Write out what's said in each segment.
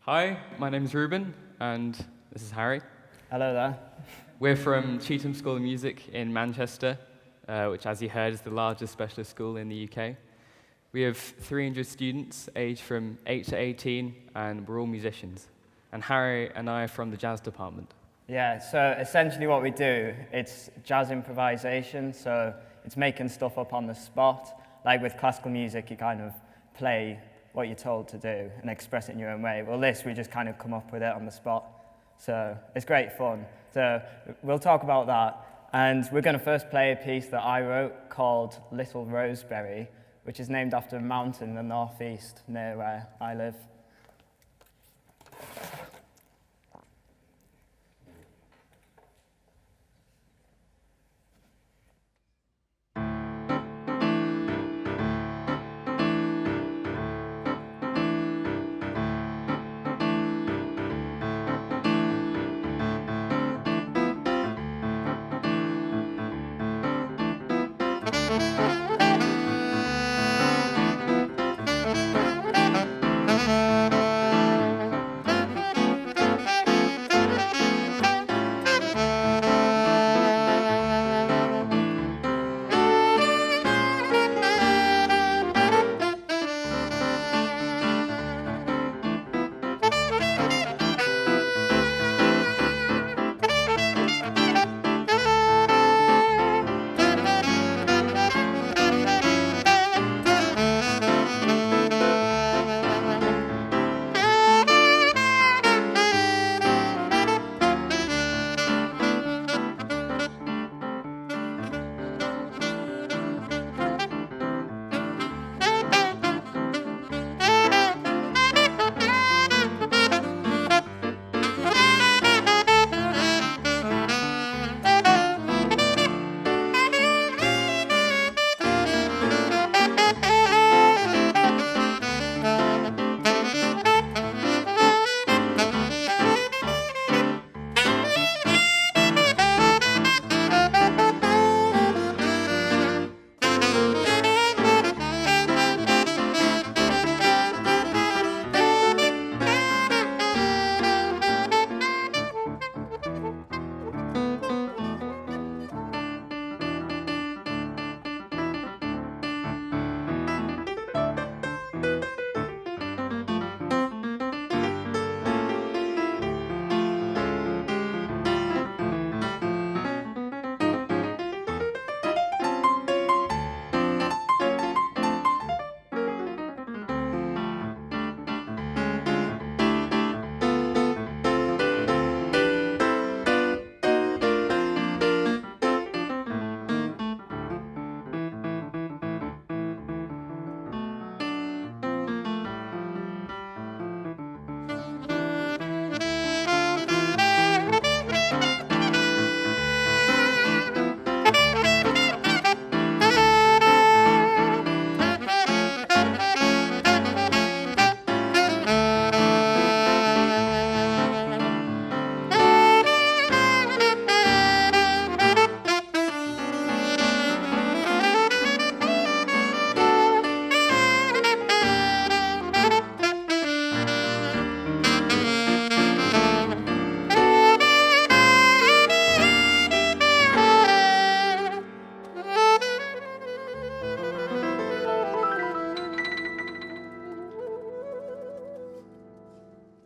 Hi, my name's Reuben, and this is Harry. Hello there. We're from Chetham School of Music in Manchester, which, as you heard, is the largest specialist school in the UK. We have 300 students aged from 8 to 18, and we're all musicians. And Harry and I are from the jazz department. Yeah, so essentially what we do, it's jazz improvisation, so it's making stuff up on the spot. Like with classical music, you kind of play what you're told to do and express it in your own way. Well, this, we just kind of come up with it on the spot. So it's great fun. So we'll talk about that. And we're going to first play a piece that I wrote called Little Roseberry, which is named after a mountain in the northeast near where I live.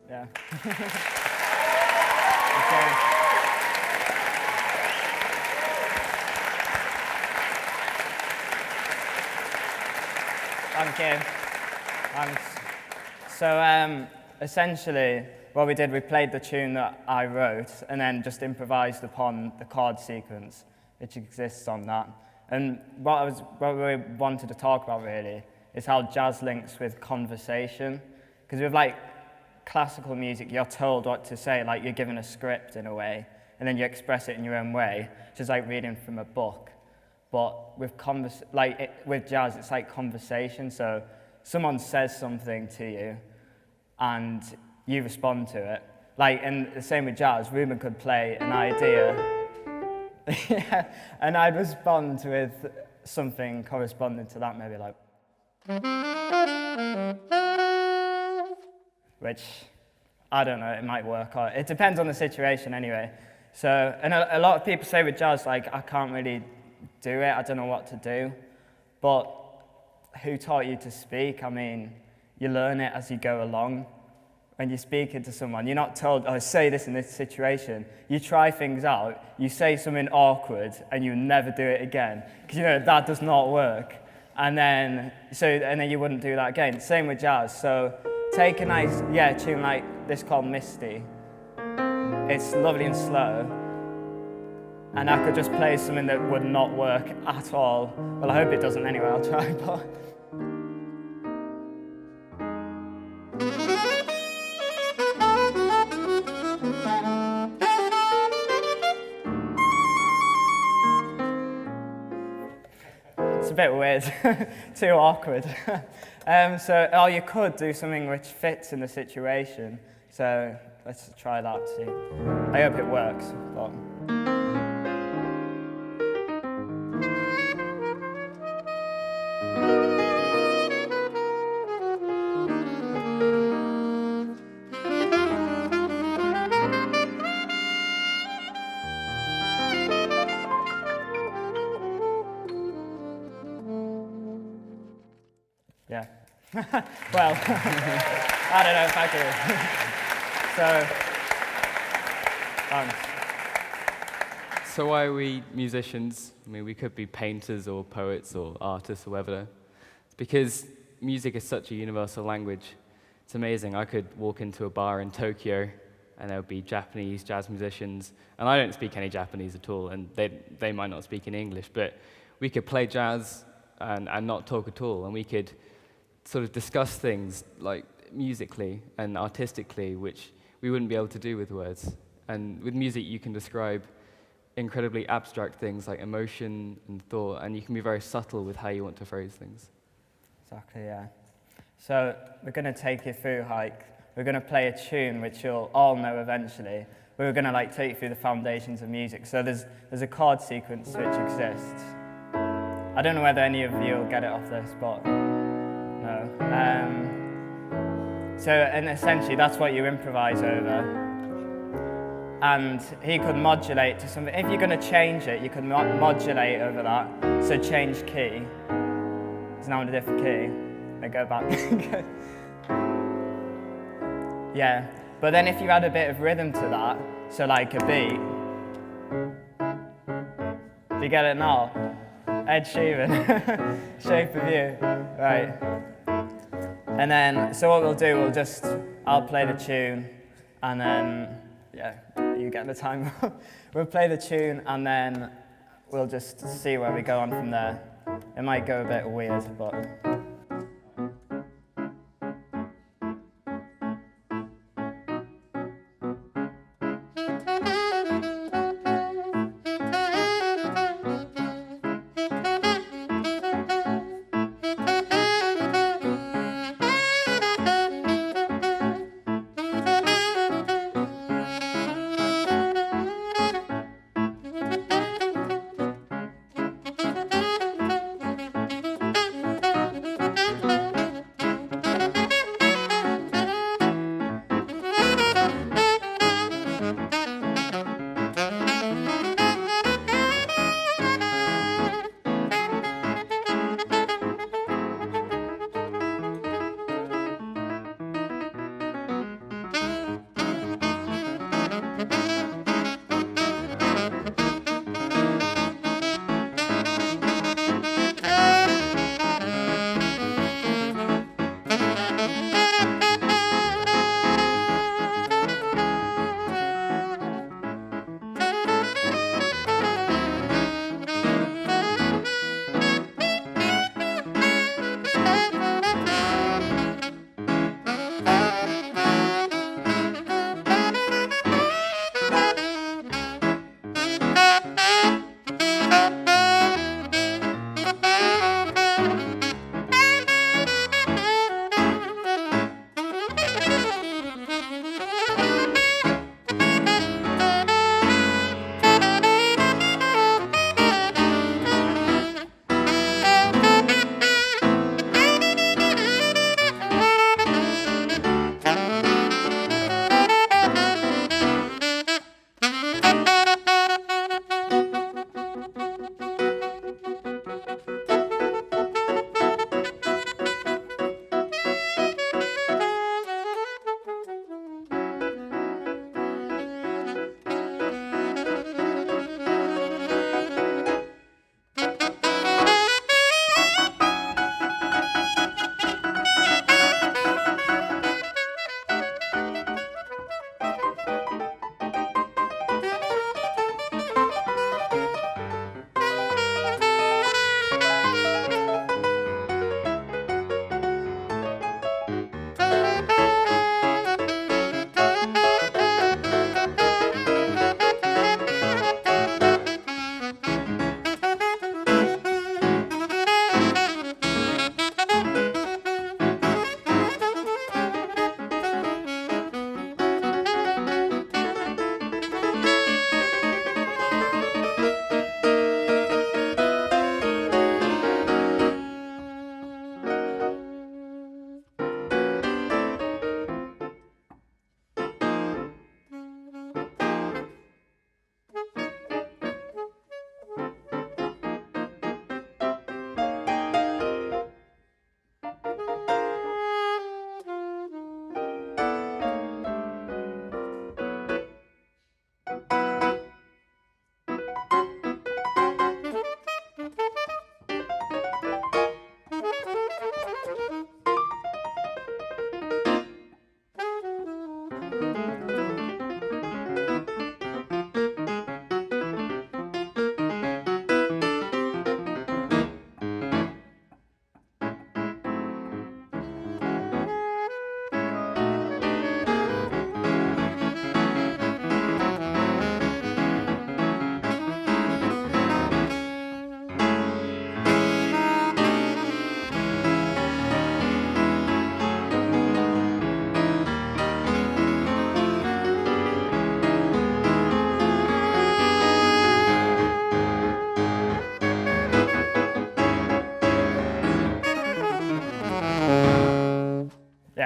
Yeah. Okay. Thank you. Thanks. So essentially, what we did, we played the tune that I wrote and then just improvised upon the chord sequence which exists on that. And what we wanted to talk about really is how jazz links with conversation. Because with like classical music, you're told what to say, like you're given a script in a way, and then you express it in your own way, just like reading from a book. But with with jazz, it's like conversation. So someone says something to you, and you respond to it. Like, and the same with jazz, Reuben could play an idea, and I'd respond with something corresponding to that, maybe like, which I don't know, it might work. Or it depends on the situation anyway. So, and a lot of people say with jazz, like, I can't really do it, I don't know what to do. But who taught you to speak? I mean, you learn it as you go along. When you're speaking to someone, you're not told, oh, say this in this situation. You try things out, you say something awkward, and you never do it again. Because you know that does not work. And then you wouldn't do that again. Same with jazz. So take a nice, tune like this called Misty. It's lovely and slow. And I could just play something that would not work at all. Well, I hope it doesn't anyway, I'll try, but... It's a bit weird, too awkward. Or you could do something which fits in the situation. So let's try that, see. I hope it works, but... Yeah. Well, I don't know if I could. Thanks. So why are we musicians? I mean, we could be painters or poets or artists or whatever. It's because music is such a universal language. It's amazing. I could walk into a bar in Tokyo and there would be Japanese jazz musicians, and I don't speak any Japanese at all, and they might not speak any English, but we could play jazz and not talk at all, and we could sort of discuss things like musically and artistically, which we wouldn't be able to do with words. And with music, you can describe incredibly abstract things like emotion and thought, and you can be very subtle with how you want to phrase things. Exactly, yeah. So we're going to take you through, we're going to play a tune which you'll all know eventually. We're going to take you through the foundations of music. So there's a chord sequence which exists. I don't know whether any of you will get it off this, but no. And essentially that's what you improvise over. And he could modulate to something. If you're going to change it, you could modulate over that. So change key. It's now in a different key. Then go back. Yeah. But then if you add a bit of rhythm to that, so like a beat. Do you get it now? Ed Sheeran. Shape of You. Right. And then, so what we'll do, I'll play the tune, and then, you get the time. We'll play the tune, and then we'll just see where we go on from there. It might go a bit weird, but...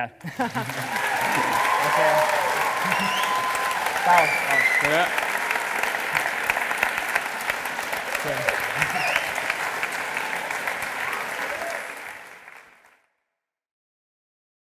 Yeah. Okay. Bow. Oh. Yeah. Yeah.